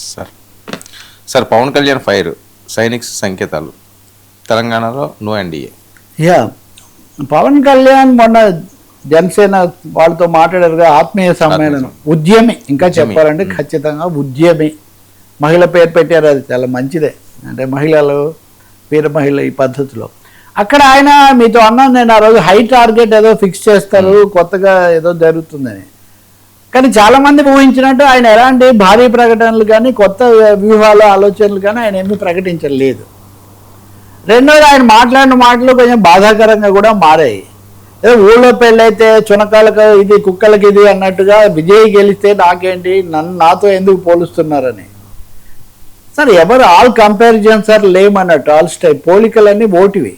Sir sir Pawan Kalyan fire సైనిక్స్ సంకేతాలు తెలంగాణలో no NDA. Yeah, Pawan Kalyan మొన్న జనసేన వాళ్ళతో మాట్లాడారుగా, ఆత్మీయ సమ్మేళనం ఉద్యమి, ఇంకా చెప్పాలంటే ఖచ్చితంగా ఉద్యమి. మహిళ పేరు పెట్టారు, అది చాలా మంచిదే. అంటే మహిళలు వీర మహిళ ఈ పద్ధతిలో అక్కడ ఆయన మీతో అన్నాను నేను ఆ రోజు, హై టార్గెట్ ఏదో ఫిక్స్ చేస్తారు, కొత్తగా ఏదో జరుగుతుందని. కానీ చాలామంది ఊహించినట్టు ఆయన ఎలాంటి భారీ ప్రకటనలు కానీ కొత్త వ్యూహాలు ఆలోచనలు కానీ ఆయన ఏమీ ప్రకటించలేదు. రెండోది ఆయన మాట్లాడిన మాటలు కొంచెం బాధాకరంగా కూడా మారాయి. ఏదో ఊళ్ళో పెళ్ళైతే చునకాలకు ఇది కుక్కలకి ఇది అన్నట్టుగా, విజయ్ గెలిస్తే నాకేంటి, నాతో ఎందుకు పోలుస్తున్నారని. సార్ ఎవరు ఆల్ కంపారిజన్స్ సార్ లేమన్నట్టు, ఆల్ స్టైప్ పోలికలన్నీ ఓటివి.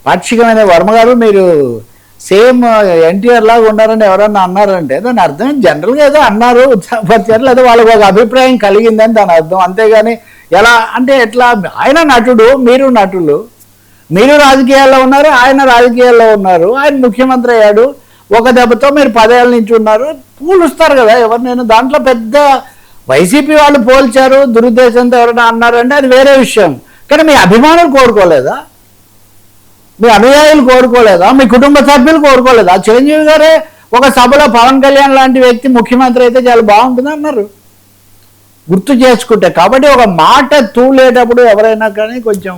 పాక్షికమైన వర్మ గారు మీరు సేమ్ ఎన్టీఆర్ లాగా ఉన్నారని ఎవరన్నా అన్నారంటే దాని అర్థం జనరల్గా ఏదో అన్నారు, ఉత్సాహపరిచారు, లేదా వాళ్ళకి ఒక అభిప్రాయం కలిగిందని దాని అర్థం. అంతేగాని ఎలా అంటే ఎట్లా, ఆయన నటుడు, మీరు నటులు, మీరు రాజకీయాల్లో ఉన్నారు, ఆయన రాజకీయాల్లో ఉన్నారు, ఆయన ముఖ్యమంత్రి అయ్యాడు, ఒక దెబ్బతో మీరు 10 ఏళ్ళ నుంచి ఉన్నారు, పూలుస్తారు కదా ఎవరు. నేను దాంట్లో పెద్ద వైసీపీ వాళ్ళు పోల్చారు దురుద్దేశంతో ఎవరైనా అన్నారంటే అది వేరే విషయం. కానీ మీ అభిమానులు కోరుకోలేదా, మీ అనుయాయులు కోరుకోలేదా, మీ కుటుంబ సభ్యులు కోరుకోలేదా? చిరంజీవి గారే ఒక సభలో పవన్ కళ్యాణ్ లాంటి వ్యక్తి ముఖ్యమంత్రి అయితే చాలా బాగుంటుంది అన్నారు, గుర్తు చేసుకుంటే. కాబట్టి ఒక మాట తూలేటప్పుడు ఎవరైనా కానీ కొంచెం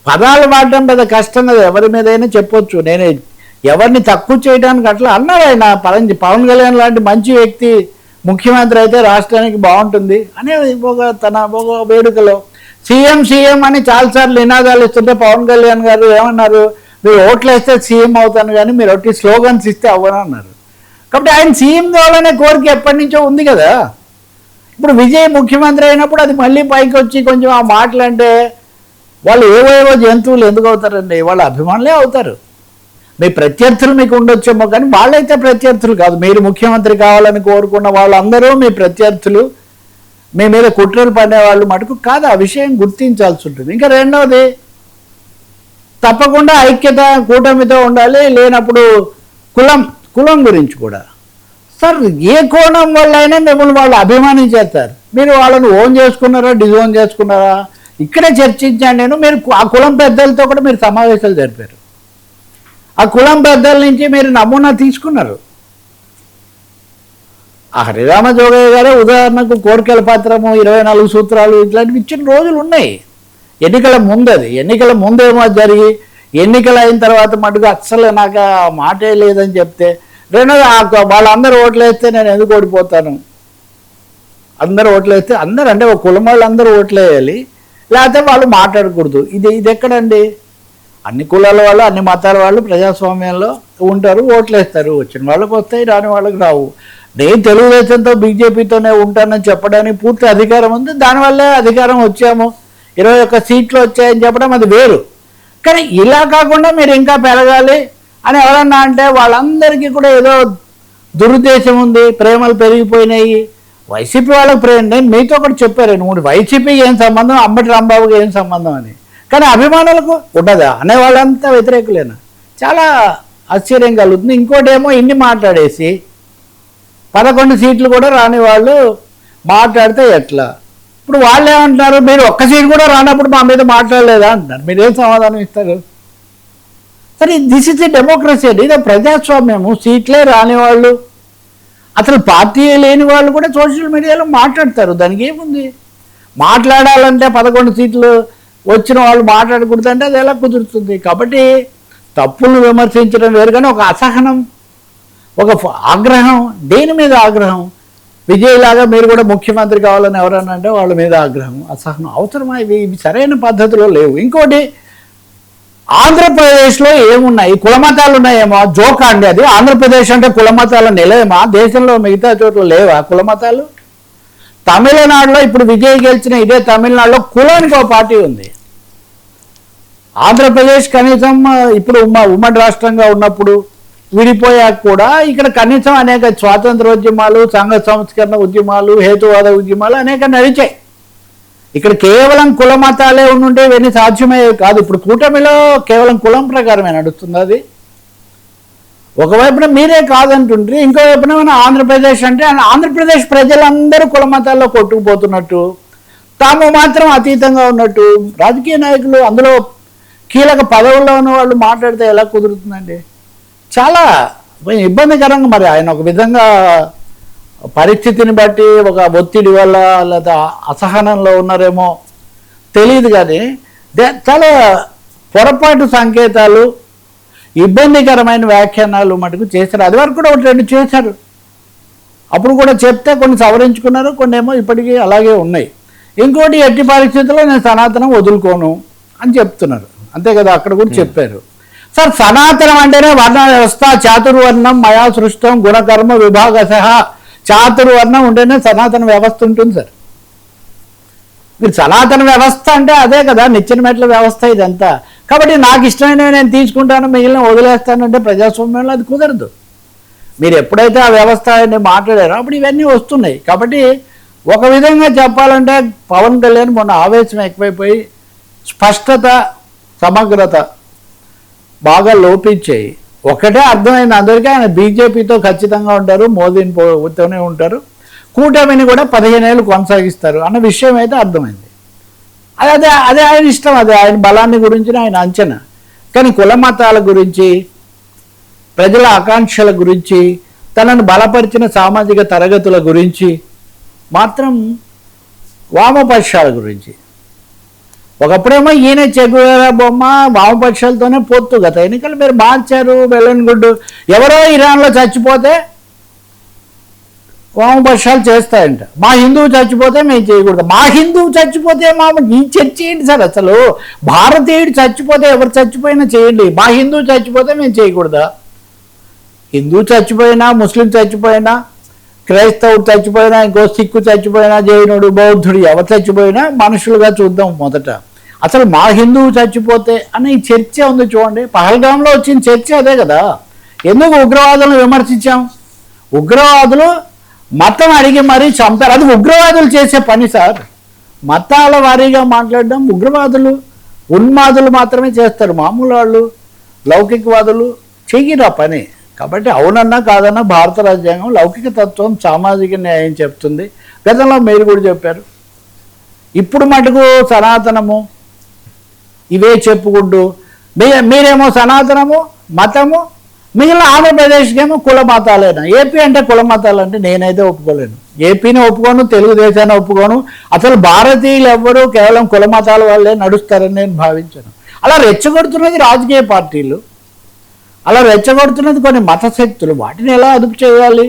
పదాలు వాడటం పెద్ద కష్టం కదా, ఎవరి మీదైనా చెప్పొచ్చు. నేను ఎవరిని తక్కువ చేయడానికి అట్లా అన్నారు ఆయన. పవన్ కళ్యాణ్ లాంటి మంచి వ్యక్తి ముఖ్యమంత్రి అయితే రాష్ట్రానికి బాగుంటుంది అనే ఒక వేడుకలో సీఎం అని చాలాసార్లు నినాదాలు ఇస్తుంటే పవన్ కళ్యాణ్ గారు ఏమన్నారు, మీరు ఓట్లు వేస్తే సీఎం అవుతాను కానీ మీరు ఒకటి స్లోగన్స్ ఇస్తే అవ్వను అన్నారు. కాబట్టి ఆయన సీఎం కావాలనే కోరిక ఎప్పటి నుంచో ఉంది కదా. ఇప్పుడు విజయ్ ముఖ్యమంత్రి అయినప్పుడు అది మళ్ళీ పైకి వచ్చి కొంచెం ఆ మాటలు అంటే, వాళ్ళు ఏవేవో జంతువులు ఎందుకు అవుతారండి, వాళ్ళ అభిమానులే అవుతారు. మీ ప్రత్యర్థులు మీకు ఉండొచ్చేమో కానీ వాళ్ళైతే ప్రత్యర్థులు కాదు. మీరు ముఖ్యమంత్రి కావాలని కోరుకున్న వాళ్ళందరూ మీ ప్రత్యర్థులు, మీ మీద కుట్రలు పడేవాళ్ళు మటుకు కాదు. ఆ విషయం గుర్తించాల్సి ఉంటుంది. ఇంకా రెండవది, తప్పకుండా ఐక్యత కూటమితో ఉండాలి. లేనప్పుడు కులం గురించి కూడా సార్ ఏ కోణం వల్ల అయినా మిమ్మల్ని వాళ్ళు అభిమానించేస్తారు. మీరు వాళ్ళని ఓన్ చేసుకున్నారా, డిజోన్ చేసుకున్నారా, ఇక్కడే చర్చించాను నేను. మీరు ఆ కులం పెద్దలతో కూడా మీరు సమావేశాలు జరిపారు, ఆ కులం పెద్దల నుంచి మీరు నమూనా తీసుకున్నారు. ఆ హరిరామ జోగయ్య గారే ఉదాహరణకు కోరికల పత్రము, 24 సూత్రాలు ఇట్లాంటివి ఇచ్చిన రోజులు ఉన్నాయి. ఎన్నికల ముందు, అది ఎన్నికల ముందేమో జరిగి ఎన్నికలు అయిన తర్వాత మటుకు అస్సలు నాకు ఆ మాటే లేదని చెప్తే, రెండోది వాళ్ళందరూ ఓట్లు వేస్తే నేను ఎందుకు ఓడిపోతాను, అందరూ ఓట్లు వేస్తే అందరూ అంటే ఒక కులం వాళ్ళు అందరూ ఓట్లు వేయాలి, లేకపోతే వాళ్ళు మాట్లాడకూడదు. ఇది ఎక్కడండి? అన్ని కులాల వాళ్ళు, అన్ని మతాల వాళ్ళు ప్రజాస్వామ్యంలో ఉంటారు, ఓట్లు వేస్తారు. వచ్చిన వాళ్ళకి వస్తాయి, రాని వాళ్ళకి రావు. నేను తెలుగుదేశంతో బీజేపీతోనే ఉంటానని చెప్పడానికి పూర్తి అధికారం ఉంది. దానివల్లే అధికారం వచ్చాము, 21 సీట్లు వచ్చాయని చెప్పడం అది వేరు. కానీ ఇలా కాకుండా మీరు ఇంకా పెరగాలి అని ఎవరన్నా అంటే వాళ్ళందరికీ కూడా ఏదో దురుద్దేశం ఉంది, ప్రేమలు పెరిగిపోయినాయి. వైసీపీ వాళ్ళకి ప్రేమ, నేను మీతో కూడా చెప్పారు 3 వైసీపీకి ఏం సంబంధం, అంబటి రాంబాబుకి ఏం సంబంధం అని. కానీ అభిమానులకు ఉండదా అనేవాళ్ళంతా వ్యతిరేకులేనా? చాలా ఆశ్చర్యం కలుగుతుంది. ఇంకోటేమో ఇన్ని మాట్లాడేసి 11 సీట్లు కూడా రాని వాళ్ళు మాట్లాడితే ఎట్లా? ఇప్పుడు వాళ్ళు ఏమంటున్నారు, మీరు ఒక్క సీట్ కూడా రానప్పుడు మా మీద మాట్లాడలేదా అంటున్నారు. మీరేం సమాధానం ఇస్తారు? సరే, దిస్ ఇస్ ఏ డెమోక్రసీ అండి, ఇదే ప్రజాస్వామ్యము. సీట్లే రాని వాళ్ళు, అసలు పార్టీ లేని వాళ్ళు కూడా సోషల్ మీడియాలో మాట్లాడతారు. దానికి ఏముంది? మాట్లాడాలంటే 11 సీట్లు వచ్చిన వాళ్ళు మాట్లాడకూడదు అంటే అది ఎలా కుదురుతుంది? కాబట్టి తప్పులను విమర్శించడం వేరు, కానీ ఒక అసహనం, ఒక ఆగ్రహం, దేని మీద ఆగ్రహం? విజయ్ లాగా మీరు కూడా ముఖ్యమంత్రి కావాలని ఎవరన్నా అంటే వాళ్ళ మీద ఆగ్రహం, అసహనం అవసరమా? ఇవి సరైన పద్ధతిలో లేవు. ఇంకోటి, ఆంధ్రప్రదేశ్లో ఏమున్నాయి? కులమతాలు ఉన్నాయేమో, జోకా అండి అది. ఆంధ్రప్రదేశ్ అంటే కులమతాల నిలయమా? దేశంలో మిగతా చోట్ల లేవా కులమతాలు? తమిళనాడులో ఇప్పుడు విజయ్ గెలిచిన ఇదే తమిళనాడులో కులానికి ఒక పార్టీ ఉంది. ఆంధ్రప్రదేశ్ కనీసం ఇప్పుడు ఉమ్మడి రాష్ట్రంగా ఉన్నప్పుడు విడిపోయాక కూడా ఇక్కడ కనీసం అనేక స్వాతంత్రోద్యమాలు, సంఘ సంస్కరణ ఉద్యమాలు, హేతువాద ఉద్యమాలు అనేక నడిచాయి. ఇక్కడ కేవలం కుల మతాలే ఉండుంటే ఇవన్నీ సాధ్యమే కాదు. ఇప్పుడు కూటమిలో కేవలం కులం ప్రకారమే నడుస్తుంది. అది ఒకవైపున మీరే కాదంటుండ్రి, ఇంకోవైపున మన ఆంధ్రప్రదేశ్ అంటే ఆంధ్రప్రదేశ్ ప్రజలందరూ కుల మతాల్లో కొట్టుకుపోతున్నట్టు, తాము మాత్రం అతీతంగా ఉన్నట్టు రాజకీయ నాయకులు అందులో కీలక పదవుల్లో ఉన్న వాళ్ళు మాట్లాడితే ఎలా కుదురుతుందండి? చాలా ఇబ్బందికరంగా. మరి ఆయన ఒక విధంగా పరిస్థితిని బట్టి ఒక ఒత్తిడి వల్ల లేదా అసహనంలో ఉన్నారేమో తెలియదు, కానీ చాలా పొరపాటు సంకేతాలు, ఇబ్బందికరమైన వ్యాఖ్యానాలు మటుకు చేశారు. అది వరకు కూడా ఒకటి రెండు చేశారు, అప్పుడు కూడా చెప్తే కొన్ని సవరించుకున్నారు, కొన్ని ఏమో ఇప్పటికీ అలాగే ఉన్నాయి. ఇంకోటి ఎట్టి పరిస్థితుల్లో నేను సనాతనం వదులుకోను అని చెప్తున్నారు, అంతే కదా, అక్కడ కూడా చెప్పారు. సార్ సనాతనం అంటేనే వర్ణ వ్యవస్థ, చాతుర్వర్ణం మయా సృష్టం గుణకర్మ విభాగశః, చాతుర్వర్ణం ఉంటేనే సనాతన వ్యవస్థ ఉంటుంది సార్. మీరు సనాతన వ్యవస్థ అంటే అదే కదా, నిచ్చెన మెట్ల వ్యవస్థ ఇదంతా. కాబట్టి నాకు ఇష్టమైనవి నేను తీసుకుంటాను, మిగిలిన వదిలేస్తానంటే ప్రజాస్వామ్యంలో అది కుదరదు. మీరు ఎప్పుడైతే ఆ వ్యవస్థ మాట్లాడారో అప్పుడు ఇవన్నీ వస్తున్నాయి. కాబట్టి ఒక విధంగా చెప్పాలంటే పవన్ కళ్యాణ్ మొన్న ఆవేశం ఎక్కువైపోయి స్పష్టత, సమగ్రత బాగా లోపించాయి. ఒకటే అర్థమైంది అందరికీ, ఆయన బీజేపీతో ఖచ్చితంగా ఉంటారు, మోదీతోనే ఉంటారు, కూటమిని కూడా 15 ఏళ్ళు కొనసాగిస్తారు అన్న విషయం అయితే అర్థమైంది. అదే ఆయన ఇష్టం, అదే ఆయన బలాన్ని గురించి ఆయన అంచనా. కానీ కుల మతాల గురించి, ప్రజల ఆకాంక్షల గురించి, తనను బలపరిచిన సామాజిక తరగతుల గురించి మాత్రం, వామపక్షాల గురించి, ఒకప్పుడేమో ఈయన చెగువేరా బొమ్మ వామపక్షాలతోనే పొత్తు, గత ఎన్నికలు మీరు మార్చారు, వెల్లన్గుడ్డు ఎవరో ఇరాన్లో చచ్చిపోతే వామపక్షాలు చేస్తాయంట, మా హిందువు చచ్చిపోతే మేము చేయకూడదు, మా హిందువు చచ్చిపోతే ఈ చర్చ ఏంటి సార్? అసలు భారతీయుడు చచ్చిపోతే ఎవరు చచ్చిపోయినా చేయండి, మా హిందువు చచ్చిపోతే మేము చేయకూడదా? హిందువు చచ్చిపోయినా, ముస్లిం చచ్చిపోయినా, క్రైస్తవుడు చచ్చిపోయినా, ఇంకో సిక్కు చచ్చిపోయినా, జైనుడు, బౌద్ధుడు ఎవరు చచ్చిపోయినా మనుషులుగా చూద్దాం మొదట. అసలు మా హిందువు చచ్చిపోతే అనే ఈ చర్చ ఉంది చూడండి. పహల్గాంలో వచ్చిన చర్చ అదే కదా. ఎందుకు ఉగ్రవాదులను విమర్శించాం? ఉగ్రవాదులు మతం అడిగి మరీ చంపారు, అది ఉగ్రవాదులు చేసే పని సార్. మతాల వారీగా మాట్లాడడం ఉగ్రవాదులు, ఉన్మాదులు మాత్రమే చేస్తారు, మామూలు వాళ్ళు లౌకికవాదులు చెయ్యరు ఆ పని. కాబట్టి అవునన్నా కాదన్నా భారత రాజ్యాంగం లౌకిక తత్వం, సామాజిక న్యాయం చెప్తుంది. గతంలో మీరు కూడా చెప్పారు. ఇప్పుడు మటుకు సనాతనము ఇవే చెప్పుకుంటూ మీరేమో సనాతనము మతము, మిగిలిన ఆంధ్రప్రదేశ్కేమో కుల మతాలేనా? ఏపీ అంటే కుల మతాలు అంటే నేనైతే ఒప్పుకోలేను. ఏపీని ఒప్పుకోను, తెలుగుదేశాన్ని ఒప్పుకోను. అసలు భారతీయులు ఎవ్వరూ కేవలం కుల మతాల వాళ్ళే నడుస్తారని నేను భావించాను. అలా రెచ్చగొడుతున్నది రాజకీయ పార్టీలు, అలా రెచ్చగొడుతున్నది కొన్ని మత శక్తులు. వాటిని ఎలా అదుపు చేయాలి,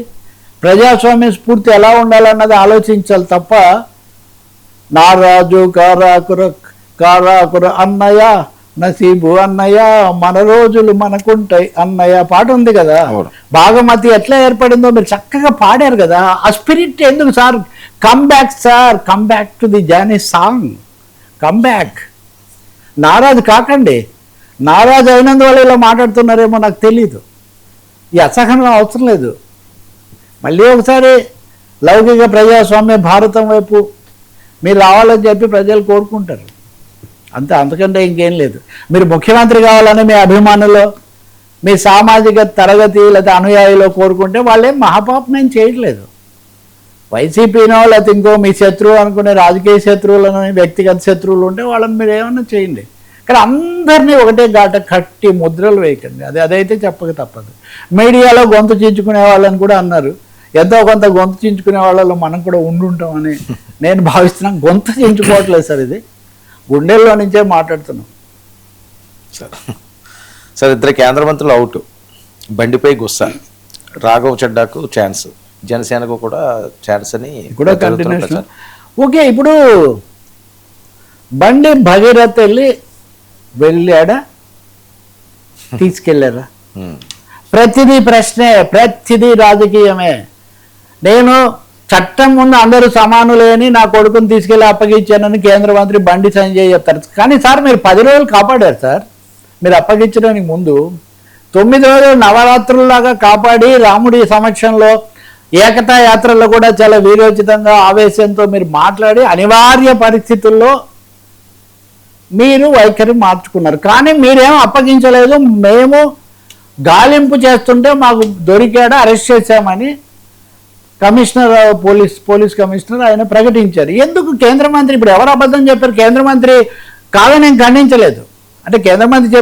ప్రజాస్వామ్య స్ఫూర్తి ఎలా ఉండాలన్నది ఆలోచించాలి తప్ప నారాజు కారాకుర అన్నయ్య, నసీబు అన్నయ్య, మన రోజులు మనకుంటాయి అన్నయ్య పాట ఉంది కదా. భాగమతి ఎట్లా ఏర్పడిందో మీరు చక్కగా పాడారు కదా. ఆ స్పిరిట్ ఎందుకు sir? Come back sir, come back to the Johnny song, come back. నారాజు కాకండి. నారాజు అయినందువల్ల ఇలా మాట్లాడుతున్నారేమో నాకు తెలీదు. ఈ అసహనం అవసరం లేదు. మళ్ళీ ఒకసారి లౌకిక ప్రజాస్వామ్య భారతం వైపు మీరు రావాలని చెప్పి ప్రజలు కోరుకుంటారు అంతే, అంతకంటే ఇంకేం లేదు. మీరు ముఖ్యమంత్రి కావాలని మీ అభిమానులు, మీ సామాజిక తరగతి లేదా అనుయాయిలో కోరుకుంటే వాళ్ళేం మహాపాపం ఏం చేయట్లేదు. వైసీపీనో లేకపోతే ఇంకో మీ శత్రువు అనుకునే రాజకీయ శత్రువులను, వ్యక్తిగత శత్రువులు ఉంటే వాళ్ళని మీరు ఏమన్నా చేయండి. కానీ అందరినీ ఒకటే ఘాట కట్టి ముద్రలు వేయకండి. అదైతే చెప్పక తప్పదు. మీడియాలో గొంతు చించుకునే వాళ్ళని కూడా అన్నారు. ఎంతో కొంత గొంతు చించుకునే వాళ్ళలో మనం కూడా ఉండుంటామని నేను భావిస్తున్నాను. గొంతు చించుకోవట్లేదు సార్, ఇది గుండెల్లో నుంచే మాట్లాడుతున్నాం సార్. ఇద్దరు కేంద్ర మంత్రులు అవుట్, బండిపై గుస్సా, రాఘవ్ చడ్డాకు ఛాన్స్, జనసేనకు కూడా ఛాన్స్ అని కూడా కంటిన్యూషన్. ఓకే, ఇప్పుడు బండి భగీరథ వెళ్ళాడా, తీసుకెళ్ళారా? ప్రతిదీ ప్రశ్నే, ప్రతిదీ రాజకీయమే. నేను చట్టం ముందు అందరూ సమానులే అని నా కొడుకుని తీసుకెళ్ళి అప్పగించానని కేంద్ర మంత్రి బండి సంజయ్ చెప్తారు. కానీ సార్ మీరు 10 రోజులు కాపాడారు సార్. మీరు అప్పగించడానికి ముందు 9 రోజులు నవరాత్రుల్లాగా కాపాడి రాముడి సమక్షంలో ఏకతా యాత్రల్లో కూడా చాలా వీరోచితంగా ఆవేశంతో మీరు మాట్లాడి అనివార్య పరిస్థితుల్లో మీరు వైఖరి మార్చుకున్నారు. కానీ మీరేం అప్పగించలేదు. మేము గాలింపు చేస్తుంటే మాకు దొరికాడు, అరెస్ట్ చేశామని కమిషనర్, పోలీస్ కమిషనర్ ఆయన ప్రకటించారు. ఎందుకు కేంద్ర మంత్రి ఇప్పుడు ఎవరు అబద్ధం చెప్పారు? కేంద్ర మంత్రి కాదని నేను ఖండించలేదు. అంటే కేంద్ర మంత్రి